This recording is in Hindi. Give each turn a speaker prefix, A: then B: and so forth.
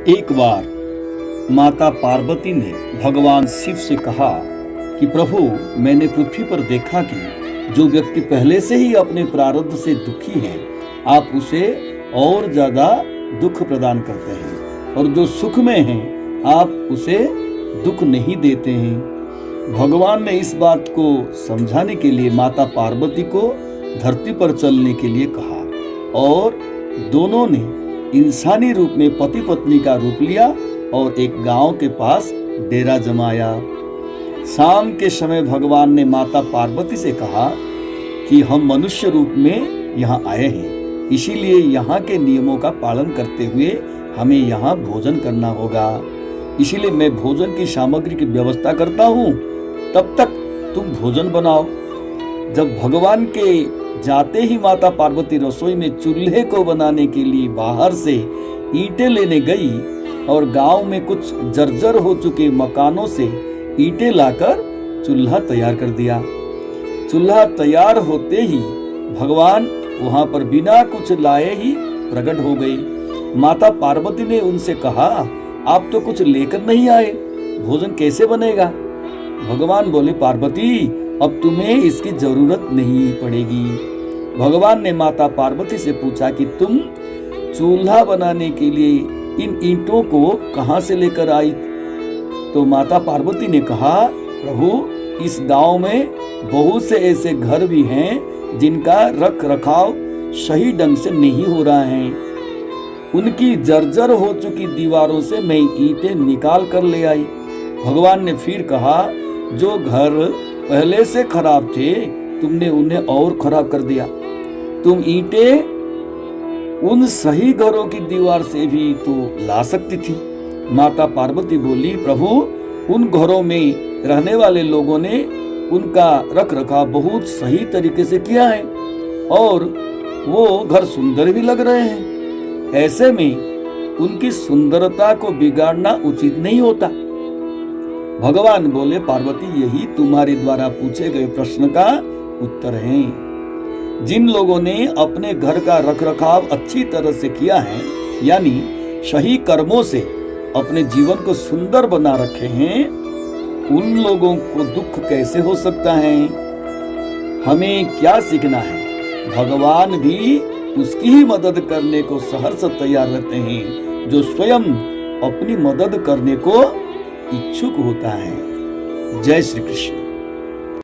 A: एक बार माता पार्वती ने भगवान शिव से कहा कि प्रभु, मैंने पृथ्वी पर देखा कि जो व्यक्ति पहले से ही अपने प्रारब्ध से दुखी है, आप उसे और ज्यादा दुख प्रदान करते हैं, और जो सुख में है आप उसे दुख नहीं देते हैं। भगवान ने इस बात को समझाने के लिए माता पार्वती को धरती पर चलने के लिए कहा, और दोनों ने इंसानी रूप में पति पत्नी का रूप लिया और एक गांव के पास डेरा जमाया। शाम के समय भगवान ने माता पार्वती से कहा कि हम मनुष्य रूप में यहाँ आए हैं, इसीलिए यहाँ के नियमों का पालन करते हुए हमें यहाँ भोजन करना होगा। इसीलिए मैं भोजन की सामग्री की व्यवस्था करता हूँ, तब तक तुम भोजन बनाओ। जब भगवान के जाते ही माता पार्वती रसोई में चूल्हे को बनाने के लिए बाहर से ईंटें लेने गई और गांव में कुछ जर्जर हो चुके मकानों से ईंटें लाकर चूल्हा तैयार कर दिया। चूल्हा तैयार होते ही भगवान वहां पर बिना कुछ लाए ही प्रकट हो गई। माता पार्वती ने उनसे कहा, आप तो कुछ लेकर नहीं आए, भोजन कैसे बनेगा? भगवान बोले, पार्वती, अब तुम्हें इसकी जरूरत नहीं पड़ेगी। भगवान ने माता पार्वती से पूछा कि तुम चूल्हा बनाने के लिए इन ईंटों को कहां से लेकर आई? तो माता पार्वती ने कहा, प्रभु, इस गांव में बहुत से ऐसे घर भी हैं जिनका रख रखाव सही ढंग से नहीं हो रहा है। उनकी जर्जर हो चुकी दीवारों से मैं ईंटें निकाल कर ले आई। भगवान ने फिर कहा, जो घर पहले से खराब थे तुमने उन्हें और खराब कर दिया। तुम ईंटें उन सही घरों की दीवार से भी तो ला सकती थी। माता पार्वती बोली, प्रभु, उन घरों में रहने वाले लोगों ने उनका रख रखाव बहुत सही तरीके से किया है और वो घर सुंदर भी लग रहे हैं। ऐसे में उनकी सुंदरता को बिगाड़ना उचित नहीं होता। भगवान बोले, पार्वती, यही तुम्हारे द्वारा पूछे गए प्रश्न का उत्तर है। जिन लोगों ने अपने घर का रखरखाव अच्छी तरह से किया है, यानी सही कर्मों से अपने जीवन को सुंदर बना रखे हैं, उन लोगों को दुख कैसे हो सकता है? हमें क्या सीखना है? भगवान भी उसकी ही मदद करने को सहर्ष तैयार रहते हैं जो स्वयं अपनी मदद करने को इच्छुक होता है। जय श्री कृष्ण।